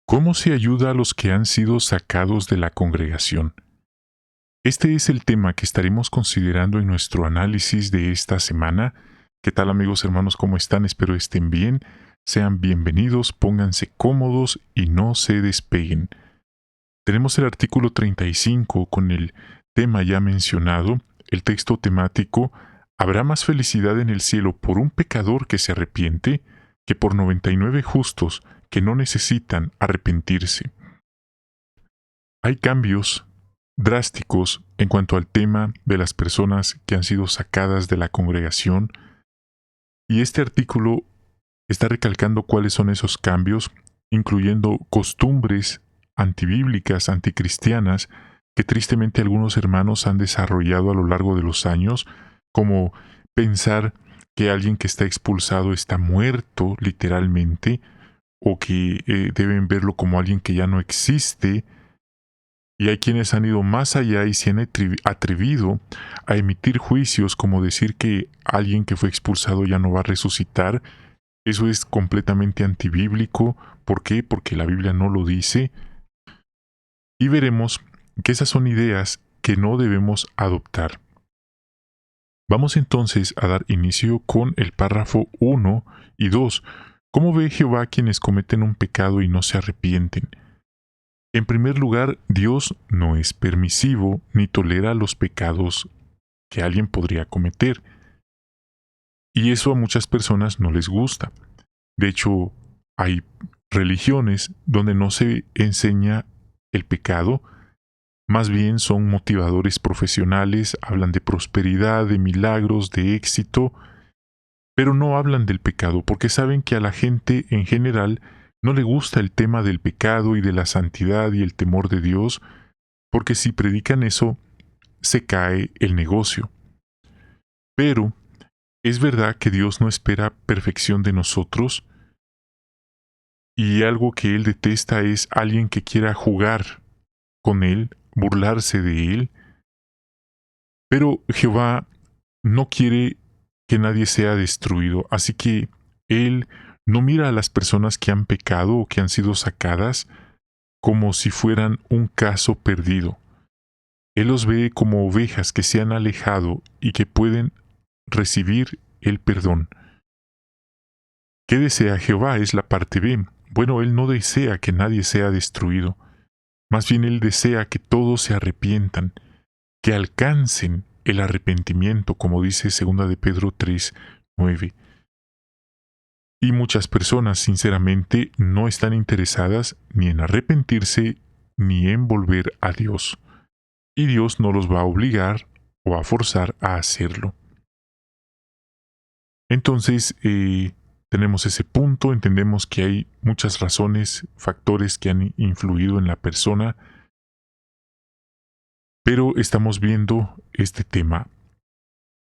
¿Cómo se ayuda a los que han sido sacados de la congregación? Este es el tema que estaremos considerando en nuestro análisis de esta semana. ¿Qué tal amigos hermanos? ¿Cómo están? Espero estén bien. Sean bienvenidos, pónganse cómodos y no se despeguen. Tenemos el artículo 35 con el tema ya mencionado, el texto temático: ¿habrá más felicidad en el cielo por un pecador que se arrepiente que por 99 justos que no necesitan arrepentirse? Hay cambios drásticos en cuanto al tema de las personas que han sido sacadas de la congregación, y este artículo está recalcando cuáles son esos cambios, incluyendo costumbres antibíblicas, anticristianas, que tristemente algunos hermanos han desarrollado a lo largo de los años, como pensar que alguien que está expulsado está muerto literalmente, o que deben verlo como alguien que ya no existe. Y hay quienes han ido más allá y se han atrevido a emitir juicios como decir que alguien que fue expulsado ya no va a resucitar. Eso es completamente antibíblico. ¿Por qué? Porque la Biblia no lo dice. Y veremos que esas son ideas que no debemos adoptar. Vamos entonces a dar inicio con el párrafo 1 y 2. ¿Cómo ve Jehová a quienes cometen un pecado y no se arrepienten? En primer lugar, Dios no es permisivo ni tolera los pecados que alguien podría cometer. Y eso a muchas personas no les gusta. De hecho, hay religiones donde no se enseña el pecado, más bien son motivadores profesionales, hablan de prosperidad, de milagros, de éxito, pero no hablan del pecado porque saben que a la gente en general no le gusta el tema del pecado y de la santidad y el temor de Dios, porque si predican eso, se cae el negocio. Pero es verdad que Dios no espera perfección de nosotros, y algo que Él detesta es alguien que quiera jugar con Él, burlarse de Él. Pero Jehová no quiere que nadie sea destruido, así que Él no mira a las personas que han pecado o que han sido sacadas como si fueran un caso perdido. Él los ve como ovejas que se han alejado y que pueden recibir el perdón. ¿Qué desea Jehová? Es la parte B. Bueno, Él no desea que nadie sea destruido. Más bien Él desea que todos se arrepientan, que alcancen el arrepentimiento, como dice 2 de Pedro 3:9. Y muchas personas, sinceramente, no están interesadas ni en arrepentirse ni en volver a Dios. Y Dios no los va a obligar o a forzar a hacerlo. Entonces, tenemos ese punto, entendemos que hay muchas razones, factores que han influido en la persona, pero estamos viendo este tema.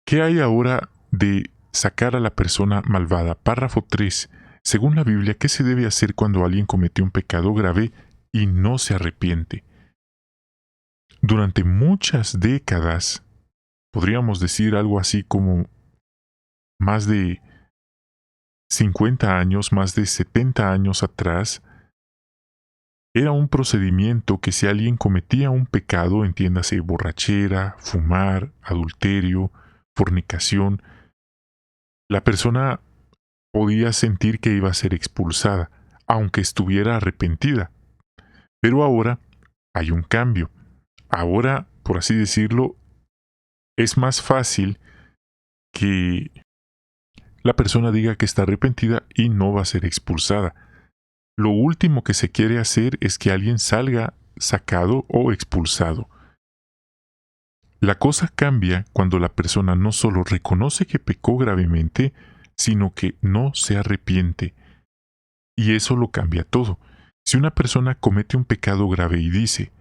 ¿Qué hay ahora de sacar a la persona malvada? Párrafo 3. Según la Biblia, ¿qué se debe hacer cuando alguien comete un pecado grave y no se arrepiente? Durante muchas décadas, podríamos decir algo así como más de 50 años, más de 70 años atrás, era un procedimiento que si alguien cometía un pecado, entiéndase borrachera, fumar, adulterio, fornicación, la persona podía sentir que iba a ser expulsada, aunque estuviera arrepentida. Pero ahora hay un cambio. Ahora, por así decirlo, es más fácil que la persona diga que está arrepentida y no va a ser expulsada. Lo último que se quiere hacer es que alguien salga sacado o expulsado. La cosa cambia cuando la persona no solo reconoce que pecó gravemente, sino que no se arrepiente. Y eso lo cambia todo. Si una persona comete un pecado grave y dice,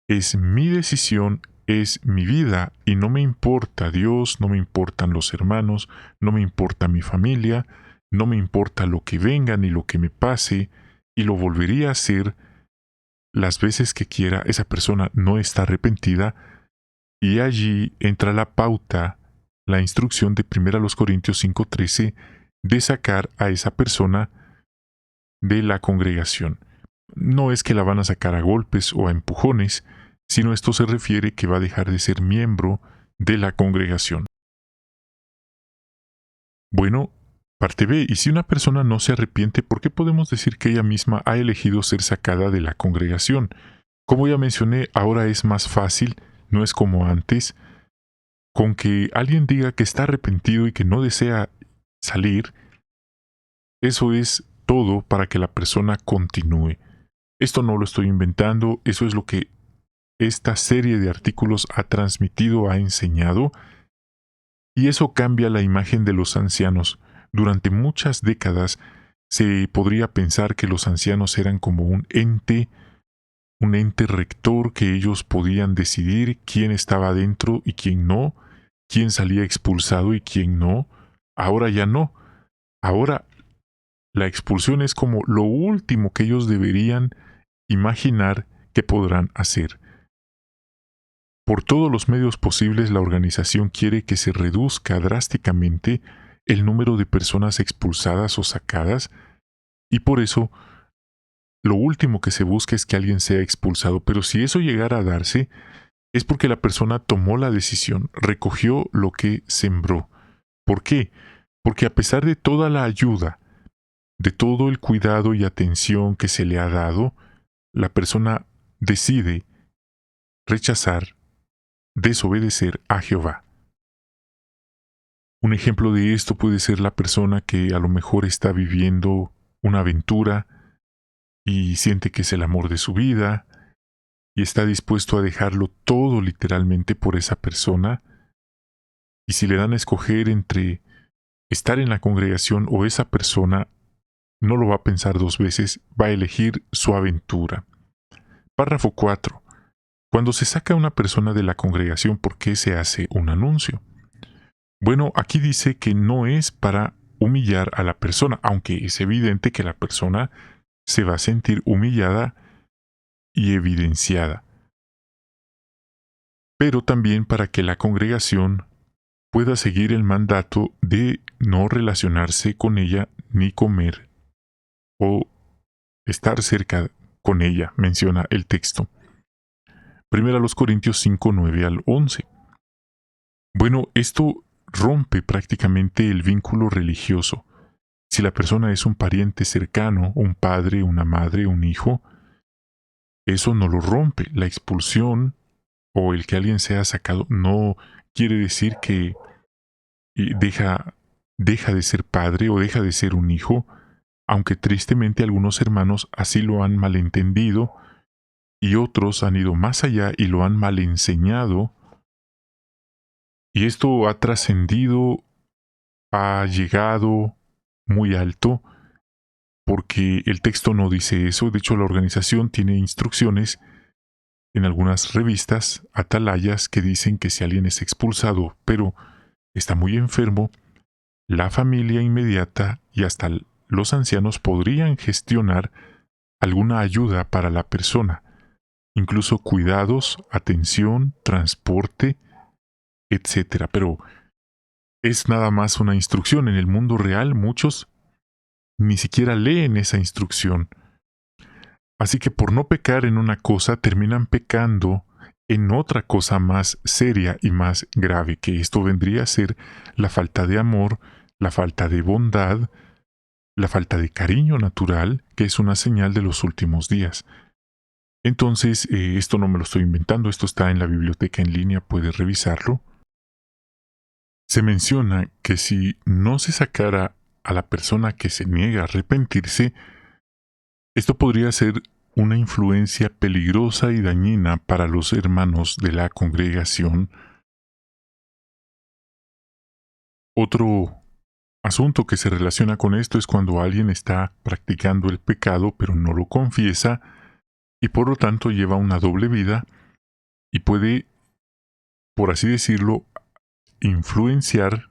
es mi decisión, es mi vida, y no me importa Dios, no me importan los hermanos, no me importa mi familia, no me importa lo que venga ni lo que me pase, y lo volvería a hacer las veces que quiera, esa persona no está arrepentida, y allí entra la pauta, la instrucción de 1 Corintios 5:13, de sacar a esa persona de la congregación. no es que la van a sacar a golpes o a empujones, sino esto se refiere que va a dejar de ser miembro de la congregación. Bueno, parte B, y si una persona no se arrepiente, ¿por qué podemos decir que ella misma ha elegido ser sacada de la congregación? Como ya mencioné, ahora es más fácil, no es como antes. Con que alguien diga que está arrepentido y que no desea salir, eso es todo para que la persona continúe. Esto no lo estoy inventando, eso es lo que esta serie de artículos ha transmitido, ha enseñado, y eso cambia la imagen de los ancianos. Durante muchas décadas se podría pensar que los ancianos eran como un ente rector, que ellos podían decidir quién estaba dentro y quién no, quién salía expulsado y quién no. Ahora ya no. Ahora la expulsión es como lo último que ellos deberían imaginar que podrán hacer. Por todos los medios posibles, la organización quiere que se reduzca drásticamente el número de personas expulsadas o sacadas, y por eso lo último que se busca es que alguien sea expulsado. Pero si eso llegara a darse, es porque la persona tomó la decisión, recogió lo que sembró. ¿Por qué? Porque a pesar de toda la ayuda, de todo el cuidado y atención que se le ha dado, la persona decide rechazar, desobedecer a Jehová. Un ejemplo de esto puede ser la persona que a lo mejor está viviendo una aventura y siente que es el amor de su vida y está dispuesto a dejarlo todo literalmente por esa persona. Y si le dan a escoger entre estar en la congregación o esa persona, no lo va a pensar dos veces, va a elegir su aventura. Párrafo 4. Cuando se saca a una persona de la congregación, ¿por qué se hace un anuncio? Bueno, aquí dice que no es para humillar a la persona, aunque es evidente que la persona se va a sentir humillada y evidenciada, pero también para que la congregación pueda seguir el mandato de no relacionarse con ella ni comer o estar cerca con ella, menciona el texto. 1 Corintios 5, 9 al 11. Bueno, esto rompe prácticamente el vínculo religioso. Si la persona es un pariente cercano, un padre, una madre, un hijo, eso no lo rompe. La expulsión o el que alguien sea sacado no quiere decir que deja de ser padre o deja de ser un hijo, aunque tristemente algunos hermanos así lo han malentendido y otros han ido más allá y lo han mal enseñado. Y esto ha trascendido, ha llegado muy alto, porque el texto no dice eso. De hecho, la organización tiene instrucciones en algunas revistas, atalayas, que dicen que si alguien es expulsado, pero está muy enfermo, la familia inmediata y hasta los ancianos podrían gestionar alguna ayuda para la persona, incluso cuidados, atención, transporte, etc. Pero es nada más una instrucción. En el mundo real muchos ni siquiera leen esa instrucción. Así que por no pecar en una cosa terminan pecando en otra cosa más seria y más grave, que esto vendría a ser la falta de amor, la falta de bondad, la falta de cariño natural, que es una señal de los últimos días. Entonces, esto no me lo estoy inventando, esto está en la biblioteca en línea, puedes revisarlo. Se menciona que si no se sacara a la persona que se niega a arrepentirse, esto podría ser una influencia peligrosa y dañina para los hermanos de la congregación. Otro asunto que se relaciona con esto es cuando alguien está practicando el pecado pero no lo confiesa y por lo tanto lleva una doble vida y puede, por así decirlo, influenciar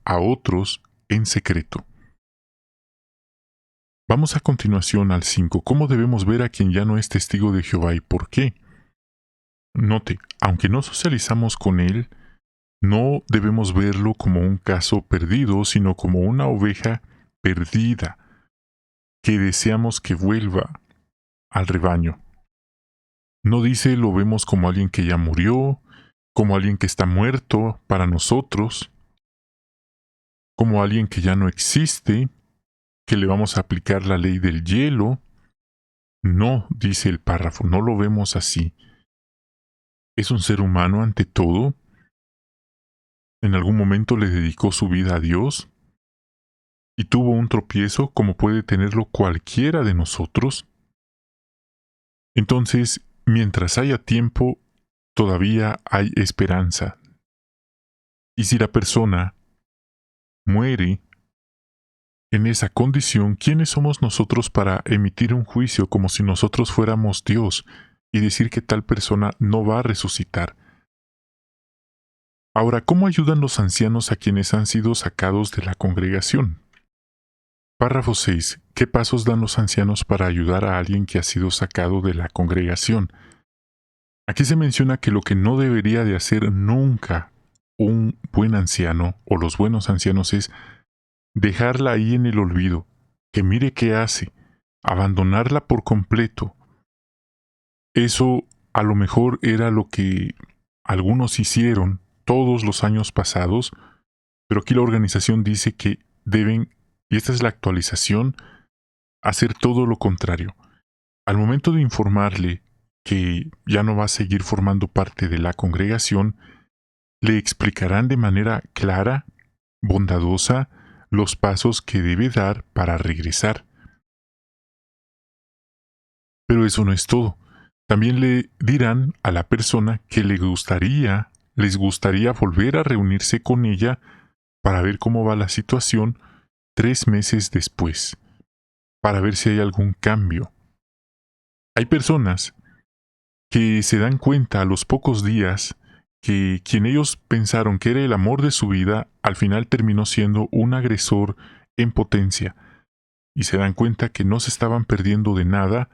a otros en secreto. Vamos a continuación al 5. ¿Cómo debemos ver a quien ya no es testigo de Jehová y por qué? Note, aunque no socializamos con él, no debemos verlo como un caso perdido, sino como una oveja perdida, que deseamos que vuelva. al rebaño. No dice lo vemos como alguien que ya murió, como alguien que está muerto para nosotros, como alguien que ya no existe, que le vamos a aplicar la ley del hielo. No, dice el párrafo, no lo vemos así. Es un ser humano ante todo. En algún momento le dedicó su vida a Dios y tuvo un tropiezo como puede tenerlo cualquiera de nosotros. Entonces, mientras haya tiempo, todavía hay esperanza. Y si la persona muere en esa condición, ¿quiénes somos nosotros para emitir un juicio como si nosotros fuéramos Dios y decir que tal persona no va a resucitar? Ahora, ¿cómo ayudan los ancianos a quienes han sido sacados de la congregación? Párrafo 6. ¿Qué pasos dan los ancianos para ayudar a alguien que ha sido sacado de la congregación? Aquí se menciona que lo que no debería de hacer nunca un buen anciano o los buenos ancianos es dejarla ahí en el olvido, que mire qué hace, abandonarla por completo. Eso a lo mejor era lo que algunos hicieron todos los años pasados, pero aquí la organización dice que deben, y esta es la actualización, hacer todo lo contrario. Al momento de informarle que ya no va a seguir formando parte de la congregación, le explicarán de manera clara, bondadosa, los pasos que debe dar para regresar. Pero eso no es todo. También le dirán a la persona que les gustaría volver a reunirse con ella para ver cómo va la situación 3 meses después, para ver si hay algún cambio. Hay personas que se dan cuenta a los pocos días que quien ellos pensaron que era el amor de su vida, al final terminó siendo un agresor en potencia, y se dan cuenta que no se estaban perdiendo de nada,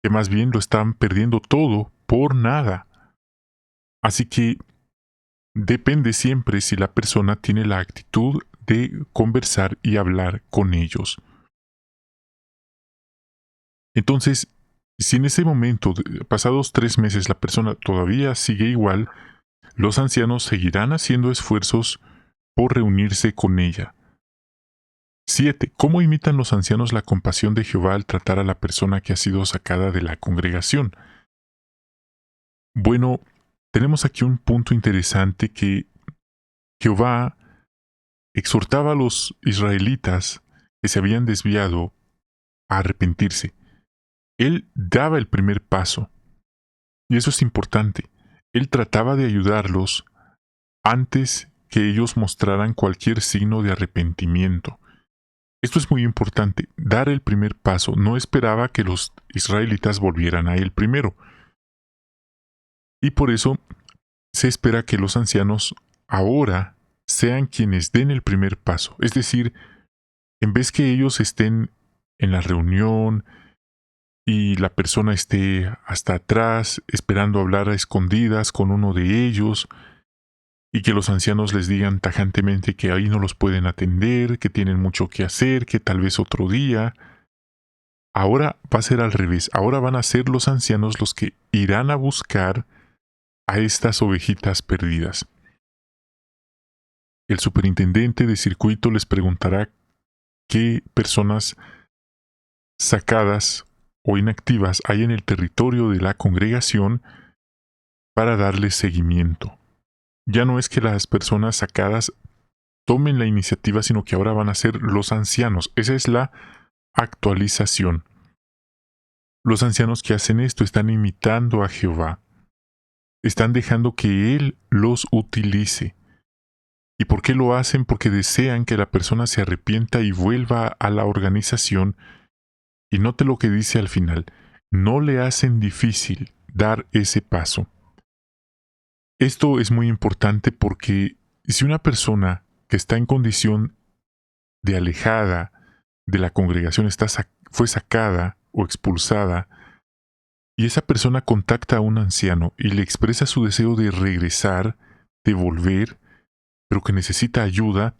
que más bien lo estaban perdiendo todo por nada. Así que depende siempre si la persona tiene la actitud de conversar y hablar con ellos. Entonces, si en ese momento, pasados 3 meses, la persona todavía sigue igual, los ancianos seguirán haciendo esfuerzos por reunirse con ella. 7. ¿Cómo imitan los ancianos la compasión de Jehová al tratar a la persona que ha sido sacada de la congregación? Bueno, tenemos aquí un punto interesante que Jehová exhortaba a los israelitas que se habían desviado a arrepentirse. Él daba el primer paso. Y eso es importante. Él trataba de ayudarlos antes que ellos mostraran cualquier signo de arrepentimiento. Esto es muy importante, dar el primer paso. No esperaba que los israelitas volvieran a él primero. Y por eso se espera que los ancianos ahora sean quienes den el primer paso. Es decir, en vez que ellos estén en la reunión y la persona esté hasta atrás esperando hablar a escondidas con uno de ellos, y que los ancianos les digan tajantemente que ahí no los pueden atender, que tienen mucho que hacer, que tal vez otro día. Ahora va a ser al revés. Ahora van a ser los ancianos los que irán a buscar a estas ovejitas perdidas. El superintendente de circuito les preguntará qué personas sacadas o inactivas hay en el territorio de la congregación para darles seguimiento. Ya no es que las personas sacadas tomen la iniciativa, sino que ahora van a ser los ancianos. Esa es la actualización. Los ancianos que hacen esto están imitando a Jehová. Están dejando que Él los utilice. ¿Y por qué lo hacen? Porque desean que la persona se arrepienta y vuelva a la organización. Y note lo que dice al final. No le hacen difícil dar ese paso. Esto es muy importante porque si una persona que está en condición de alejada de la congregación fue sacada o expulsada, y esa persona contacta a un anciano y le expresa su deseo de regresar, de volver, pero que necesita ayuda,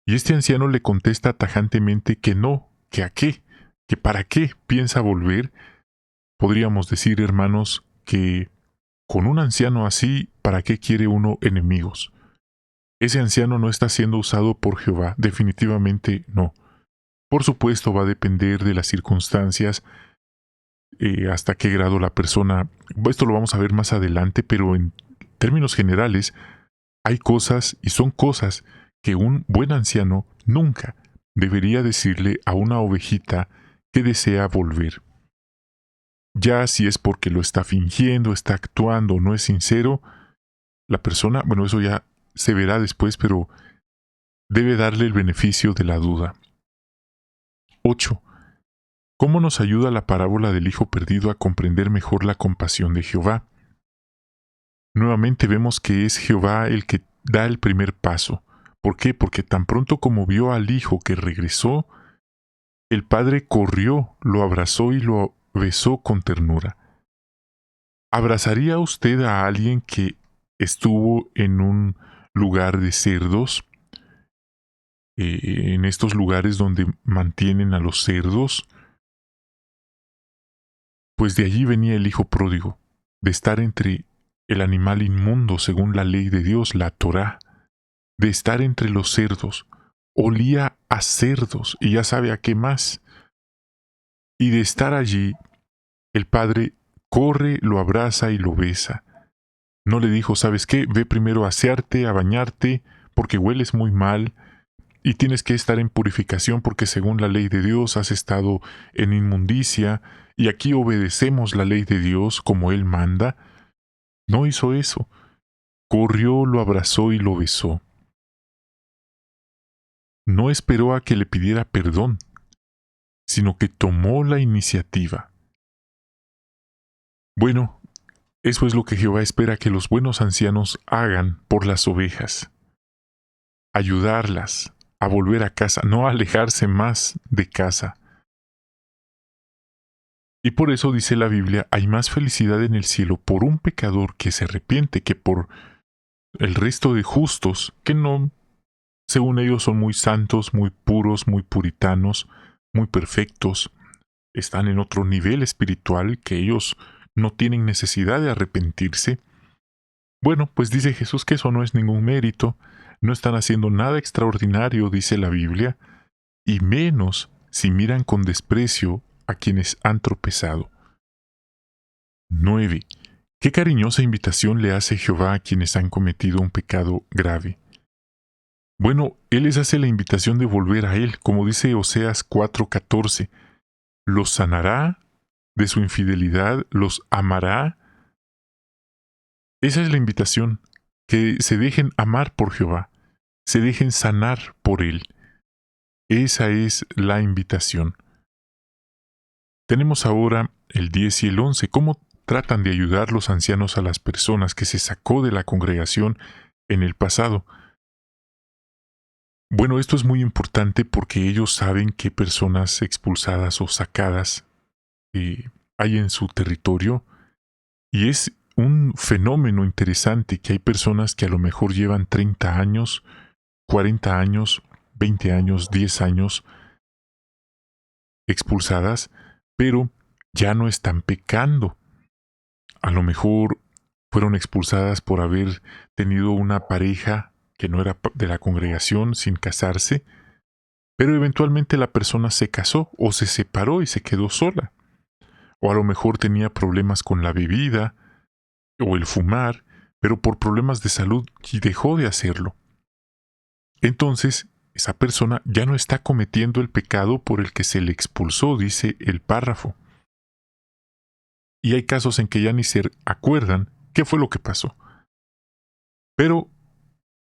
y este anciano le contesta tajantemente que no, que a qué, que para qué piensa volver, Podríamos decir, hermanos, que con un anciano así, ¿para qué quiere uno enemigos? Ese anciano no está siendo usado por Jehová, definitivamente no. Por supuesto va a depender de las circunstancias, hasta qué grado la persona, esto lo vamos a ver más adelante, pero en términos generales, hay cosas y son cosas que un buen anciano nunca debería decirle a una ovejita que desea volver. Ya si es porque lo está fingiendo, está actuando o no es sincero, la persona, bueno, eso ya se verá después, pero debe darle el beneficio de la duda. 8. ¿Cómo nos ayuda la parábola del hijo perdido a comprender mejor la compasión de Jehová? Nuevamente vemos que es Jehová el que da el primer paso. ¿Por qué? Porque tan pronto como vio al hijo que regresó, el padre corrió, lo abrazó y lo besó con ternura. ¿Abrazaría usted a alguien que estuvo en un lugar de cerdos? En estos lugares donde mantienen a los cerdos, pues de allí venía el hijo pródigo, de estar entre el animal inmundo según la ley de Dios, la Torá, de estar entre los cerdos, olía a cerdos y ya sabe a qué más, y de estar allí, el padre corre, lo abraza y lo besa. No le dijo, ¿sabes qué? Ve primero a asearte, a bañarte, porque hueles muy mal, y tienes que estar en purificación porque según la ley de Dios has estado en inmundicia, y aquí obedecemos la ley de Dios como Él manda. No hizo eso. Corrió, lo abrazó y lo besó. No esperó a que le pidiera perdón, sino que tomó la iniciativa. Bueno, eso es lo que Jehová espera que los buenos ancianos hagan por las ovejas. Ayudarlas a volver a casa, no alejarse más de casa. Y por eso dice la Biblia, hay más felicidad en el cielo por un pecador que se arrepiente que por el resto de justos que no, según ellos, son muy santos, muy puros, muy puritanos, muy perfectos. Están en otro nivel espiritual que ellos no tienen necesidad de arrepentirse. Bueno, pues dice Jesús que eso no es ningún mérito, no están haciendo nada extraordinario, dice la Biblia, y menos si miran con desprecio a quienes han tropezado. 9. Qué cariñosa invitación le hace Jehová a quienes han cometido un pecado grave. Bueno, Él les hace la invitación de volver a Él, como dice Oseas 4:14. Los sanará de su infidelidad, los amará. Esa es la invitación, que se dejen amar por Jehová, se dejen sanar por Él. Esa es la invitación. Tenemos ahora el 10 y el 11. ¿Cómo tratan de ayudar los ancianos a las personas que se sacó de la congregación en el pasado? Bueno, esto es muy importante porque ellos saben qué personas expulsadas o sacadas hay en su territorio, y es un fenómeno interesante que hay personas que a lo mejor llevan 30 años, 40 años, 20 años, 10 años expulsadas, pero ya no están pecando. A lo mejor fueron expulsadas por haber tenido una pareja que no era de la congregación sin casarse, pero eventualmente la persona se casó o se separó y se quedó sola. O a lo mejor tenía problemas con la bebida o el fumar, pero por problemas de salud dejó de hacerlo. Entonces, esa persona ya no está cometiendo el pecado por el que se le expulsó, dice el párrafo. Y hay casos en que ya ni se acuerdan qué fue lo que pasó. Pero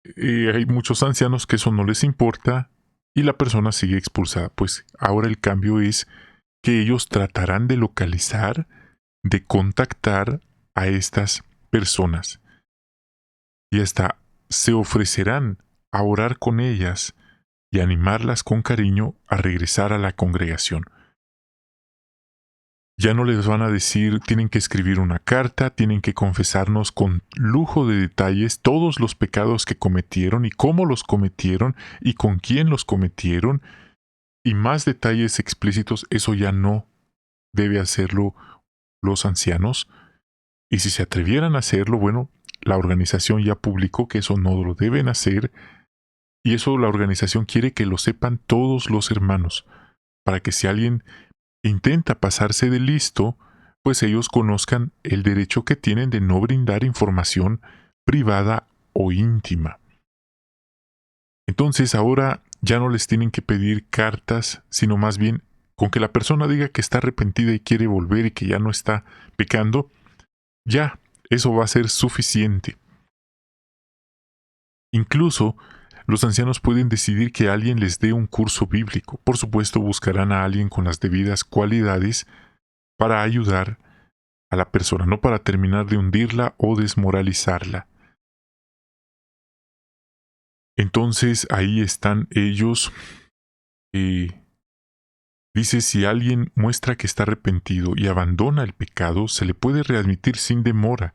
hay muchos ancianos que eso no les importa y la persona sigue expulsada. Pues ahora el cambio es que ellos tratarán de localizar, de contactar a estas personas. Y hasta se ofrecerán a orar con ellas y animarlas con cariño a regresar a la congregación. Ya no les van a decir, tienen que escribir una carta, tienen que confesarnos con lujo de detalles todos los pecados que cometieron y cómo los cometieron y con quién los cometieron, y más detalles explícitos, eso ya no debe hacerlo los ancianos, y si se atrevieran a hacerlo, bueno, la organización ya publicó que eso no lo deben hacer, y eso la organización quiere que lo sepan todos los hermanos, para que si alguien intenta pasarse de listo, pues ellos conozcan el derecho que tienen de no brindar información privada o íntima. Entonces ahora ya no les tienen que pedir cartas, sino más bien con que la persona diga que está arrepentida y quiere volver y que ya no está pecando, ya, eso va a ser suficiente. Incluso los ancianos pueden decidir que alguien les dé un curso bíblico. Por supuesto, buscarán a alguien con las debidas cualidades para ayudar a la persona, no para terminar de hundirla o desmoralizarla. Entonces ahí están ellos. Dice, si alguien muestra que está arrepentido y abandona el pecado, se le puede readmitir sin demora.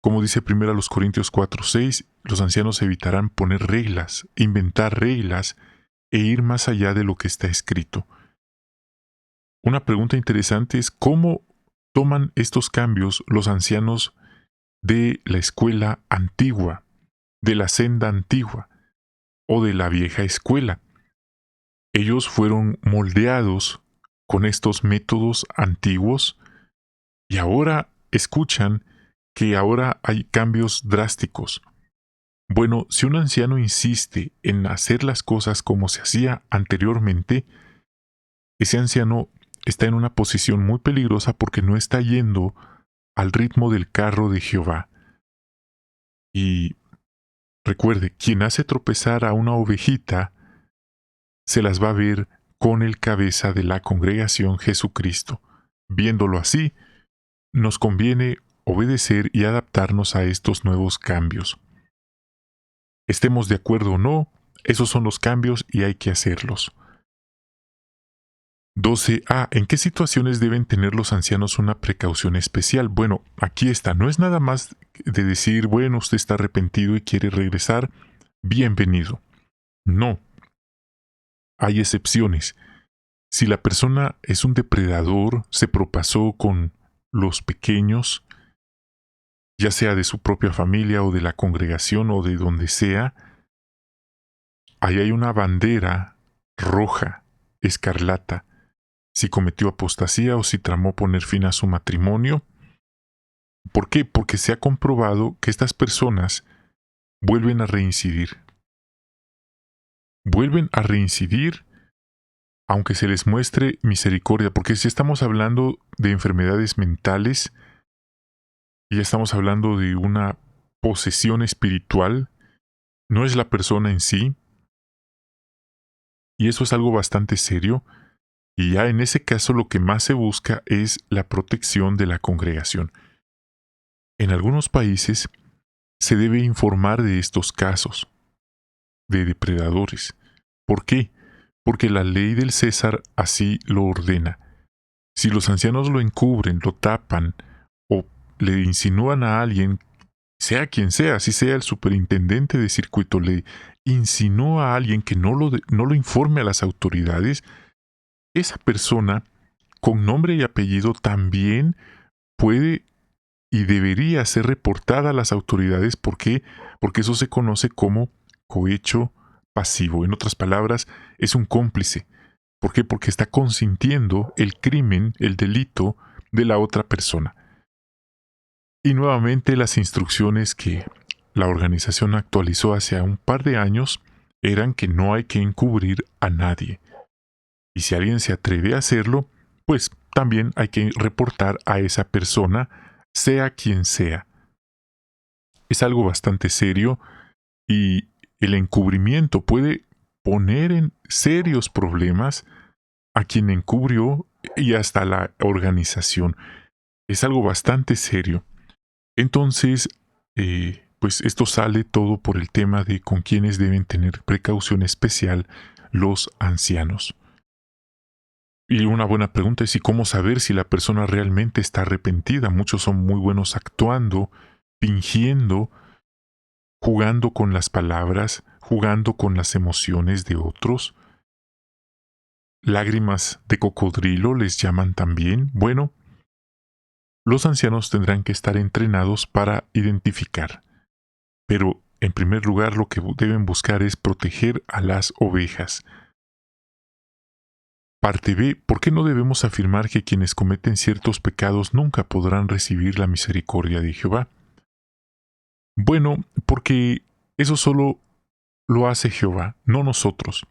Como dice 1 Corintios 4:6, los ancianos evitarán poner reglas, inventar reglas e ir más allá de lo que está escrito. Una pregunta interesante es cómo toman estos cambios los ancianos de la escuela antigua, de la senda antigua o de la vieja escuela. Ellos fueron moldeados con estos métodos antiguos y ahora escuchan que ahora hay cambios drásticos. Bueno, si un anciano insiste en hacer las cosas como se hacía anteriormente, ese anciano está en una posición muy peligrosa porque no está yendo al ritmo del carro de Jehová. Y recuerde, quien hace tropezar a una ovejita, se las va a ver con el cabeza de la congregación, Jesucristo. Viéndolo así, nos conviene obedecer y adaptarnos a estos nuevos cambios. Estemos de acuerdo o no, esos son los cambios y hay que hacerlos. 12a. ¿En qué situaciones deben tener los ancianos una precaución especial? Bueno, aquí está. No es nada más de decir, bueno, usted está arrepentido y quiere regresar, bienvenido. No. Hay excepciones. Si la persona es un depredador, se propasó con los pequeños, ya sea de su propia familia o de la congregación o de donde sea, ahí hay una bandera roja, escarlata. Si cometió apostasía o si tramó poner fin a su matrimonio. ¿Por qué? Porque se ha comprobado que estas personas vuelven a reincidir. Vuelven a reincidir aunque se les muestre misericordia, porque si estamos hablando de enfermedades mentales, y ya estamos hablando de una posesión espiritual, no es la persona en sí, y eso es algo bastante serio, y ya en ese caso lo que más se busca es la protección de la congregación. En algunos países se debe informar de estos casos de depredadores. ¿Por qué? Porque la ley del César así lo ordena. Si los ancianos lo encubren, lo tapan o le insinúan a alguien, sea quien sea, si sea el superintendente de circuito, le insinúa a alguien que no lo informe a las autoridades, esa persona con nombre y apellido también puede y debería ser reportada a las autoridades. ¿Por qué? Porque eso se conoce como cohecho pasivo. En otras palabras, es un cómplice. ¿Por qué? Porque está consintiendo el crimen, el delito de la otra persona. Y nuevamente las instrucciones que la organización actualizó hace un par de años eran que no hay que encubrir a nadie. Y si alguien se atreve a hacerlo, pues también hay que reportar a esa persona, sea quien sea. Es algo bastante serio y el encubrimiento puede poner en serios problemas a quien encubrió y hasta la organización. Es algo bastante serio. Entonces, pues esto sale todo por el tema de con quienes deben tener precaución especial los ancianos. Y una buena pregunta es, ¿y cómo saber si la persona realmente está arrepentida? Muchos son muy buenos actuando, fingiendo, jugando con las palabras, jugando con las emociones de otros. Lágrimas de cocodrilo les llaman también. Bueno, Los ancianos tendrán que estar entrenados para identificar. Pero, en primer lugar, lo que deben buscar es proteger a las ovejas. Parte B. ¿Por qué no debemos afirmar que quienes cometen ciertos pecados nunca podrán recibir la misericordia de Jehová? Bueno, porque eso solo lo hace Jehová, no nosotros.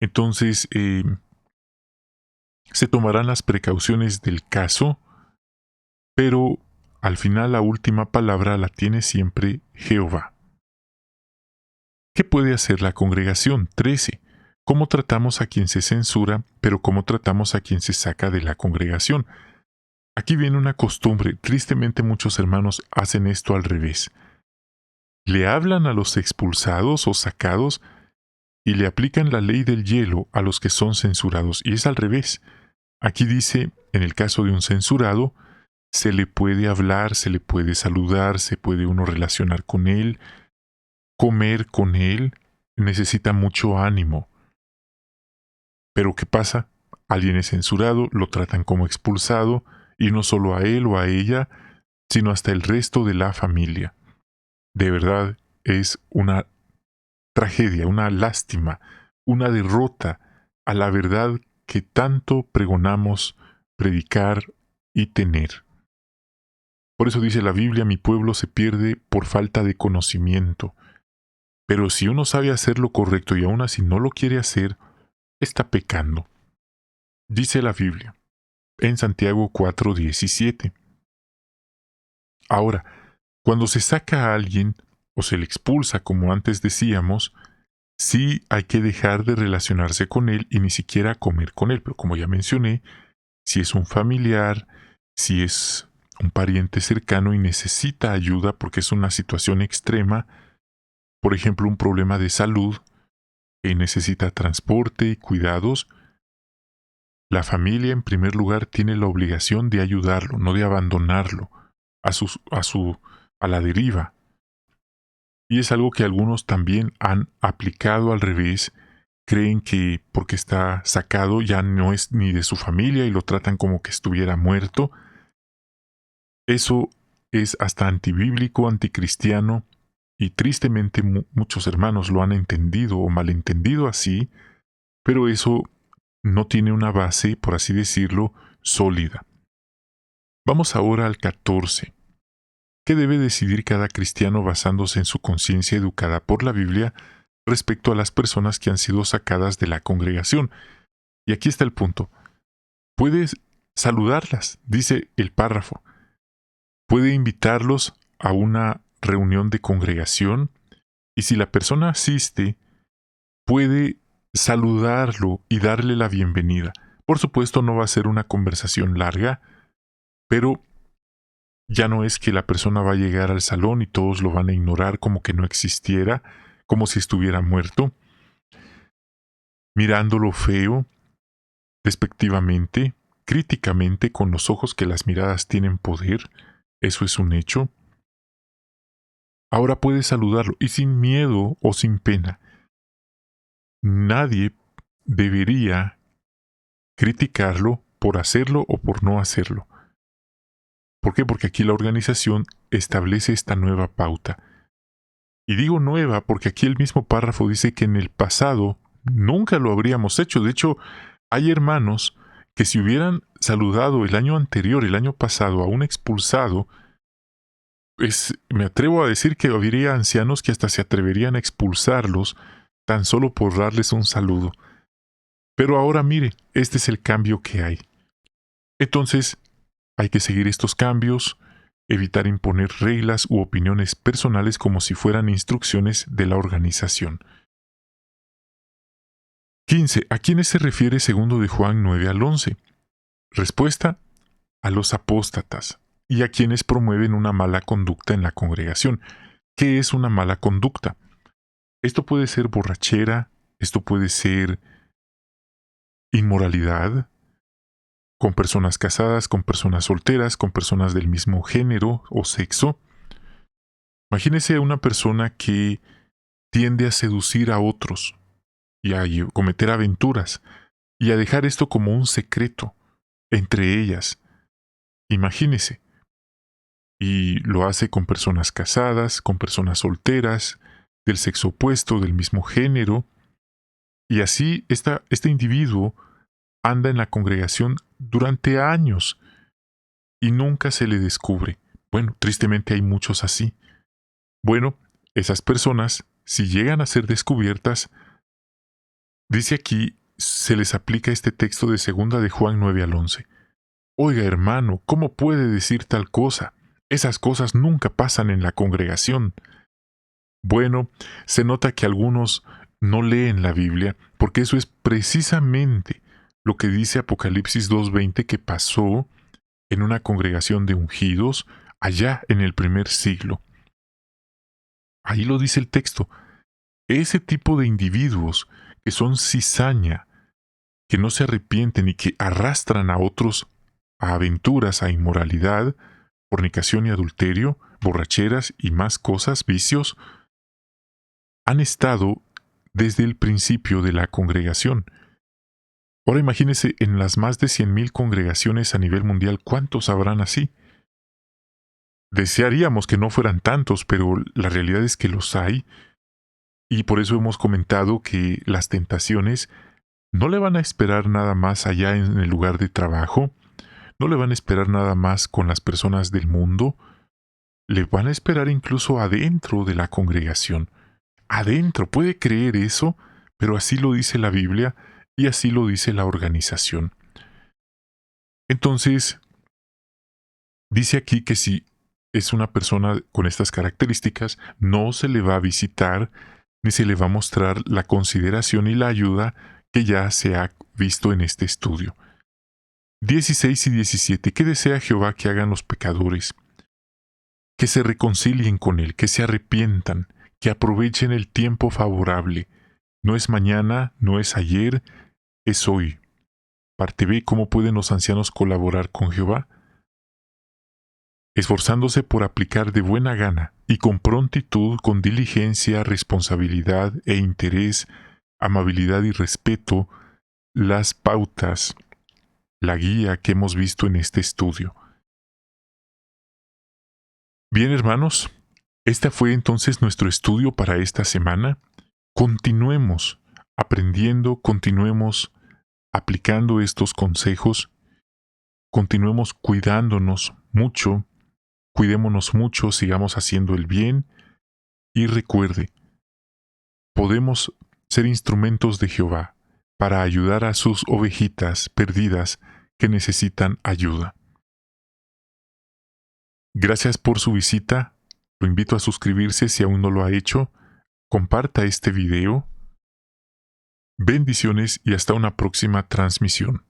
Entonces, se tomarán las precauciones del caso, pero al final la última palabra la tiene siempre Jehová. ¿Qué puede hacer la congregación? 13. ¿Cómo tratamos a quien se censura, pero cómo tratamos a quien se saca de la congregación? Aquí viene una costumbre. Tristemente muchos hermanos hacen esto al revés. Le hablan a los expulsados o sacados y le aplican la ley del hielo a los que son censurados. Y es al revés. Aquí dice, en el caso de un censurado, se le puede hablar, se le puede saludar, se puede uno relacionar con él, comer con él, necesita mucho ánimo. Pero ¿qué pasa? Alguien es censurado, lo tratan como expulsado, y no solo a él o a ella, sino hasta el resto de la familia. De verdad, es una tragedia, una lástima, una derrota a la verdad que tanto pregonamos predicar y tener. Por eso dice la Biblia, mi pueblo se pierde por falta de conocimiento. Pero si uno sabe hacer lo correcto y aún así no lo quiere hacer, está pecando. Dice la Biblia en Santiago 4:17. Ahora, cuando se saca a alguien o se le expulsa, como antes decíamos, sí hay que dejar de relacionarse con él y ni siquiera comer con él. Pero como ya mencioné, si es un familiar, si es un pariente cercano y necesita ayuda porque es una situación extrema, por ejemplo, un problema de salud, y necesita transporte y cuidados, la familia en primer lugar tiene la obligación de ayudarlo, no de abandonarlo a la deriva. Y es algo que algunos también han aplicado al revés. Creen que porque está sacado ya no es ni de su familia y lo tratan como que estuviera muerto. Eso es hasta antibíblico, anticristiano, y tristemente muchos hermanos lo han entendido o malentendido así, pero eso no tiene una base, por así decirlo, sólida. Vamos ahora al 14. ¿Qué debe decidir cada cristiano basándose en su conciencia educada por la Biblia respecto a las personas que han sido sacadas de la congregación? Y aquí está el punto. Puedes saludarlas, dice el párrafo. Puede invitarlos a una reunión de congregación y si la persona asiste, puede saludarlo y darle la bienvenida. Por supuesto, no va a ser una conversación larga, pero ya no es que la persona va a llegar al salón y todos lo van a ignorar como que no existiera, como si estuviera muerto, mirándolo feo, despectivamente, críticamente, con los ojos que las miradas tienen poder. Eso es un hecho. Ahora puedes saludarlo y sin miedo o sin pena. Nadie debería criticarlo por hacerlo o por no hacerlo. ¿Por qué? Porque aquí la organización establece esta nueva pauta. Y digo nueva porque aquí el mismo párrafo dice que en el pasado nunca lo habríamos hecho. De hecho, hay hermanos que si hubieran saludado el año anterior, el año pasado, a un expulsado, me atrevo a decir que habría ancianos que hasta se atreverían a expulsarlos tan solo por darles un saludo. Pero ahora mire, este es el cambio que hay. Entonces, hay que seguir estos cambios, evitar imponer reglas u opiniones personales como si fueran instrucciones de la organización. 15. ¿A quiénes se refiere 2 de Juan 9 al 11? Respuesta: a los apóstatas y a quienes promueven una mala conducta en la congregación. ¿Qué es una mala conducta? Esto puede ser borrachera, esto puede ser inmoralidad, con personas casadas, con personas solteras, con personas del mismo género o sexo. Imagínese a una persona que tiende a seducir a otros y a cometer aventuras y a dejar esto como un secreto entre ellas. Imagínese. Y lo hace con personas casadas, con personas solteras, del sexo opuesto, del mismo género. Y así este individuo anda en la congregación durante años y nunca se le descubre. Bueno, tristemente hay muchos así. Bueno, esas personas, si llegan a ser descubiertas, dice aquí, se les aplica este texto de 2 de Juan 9 al 11. Oiga, hermano, ¿cómo puede decir tal cosa? Esas cosas nunca pasan en la congregación. Bueno, se nota que algunos no leen la Biblia, porque eso es precisamente lo que dice Apocalipsis 2:20 que pasó en una congregación de ungidos allá en el primer siglo. Ahí lo dice el texto. Ese tipo de individuos que son cizaña, que no se arrepienten y que arrastran a otros a aventuras, a inmoralidad, fornicación y adulterio, borracheras y más cosas, vicios, han estado desde el principio de la congregación. Ahora imagínense en las más de 100,000 congregaciones a nivel mundial, ¿cuántos habrán así? Desearíamos que no fueran tantos, pero la realidad es que los hay, y por eso hemos comentado que las tentaciones no le van a esperar nada más allá en el lugar de trabajo, no le van a esperar nada más con las personas del mundo, le van a esperar incluso adentro de la congregación. Adentro, ¿puede creer eso? Pero así lo dice la Biblia y así lo dice la organización. Entonces, dice aquí que si es una persona con estas características, no se le va a visitar ni se le va a mostrar la consideración y la ayuda que ya se ha visto en este estudio. 16 y 17. ¿Qué desea Jehová que hagan los pecadores? Que se reconcilien con Él, que se arrepientan, que aprovechen el tiempo favorable. No es mañana, no es ayer, es hoy. Parte B. ¿Cómo pueden los ancianos colaborar con Jehová? Esforzándose por aplicar de buena gana y con prontitud, con diligencia, responsabilidad e interés, amabilidad y respeto, las pautas, la guía que hemos visto en este estudio. Bien, hermanos, este fue entonces nuestro estudio para esta semana. Continuemos aprendiendo, continuemos aplicando estos consejos, continuemos cuidándonos mucho, cuidémonos mucho, sigamos haciendo el bien y recuerde, podemos ser instrumentos de Jehová para ayudar a sus ovejitas perdidas que necesitan ayuda. Gracias por su visita. Lo invito a suscribirse si aún no lo ha hecho. Comparta este video. Bendiciones y hasta una próxima transmisión.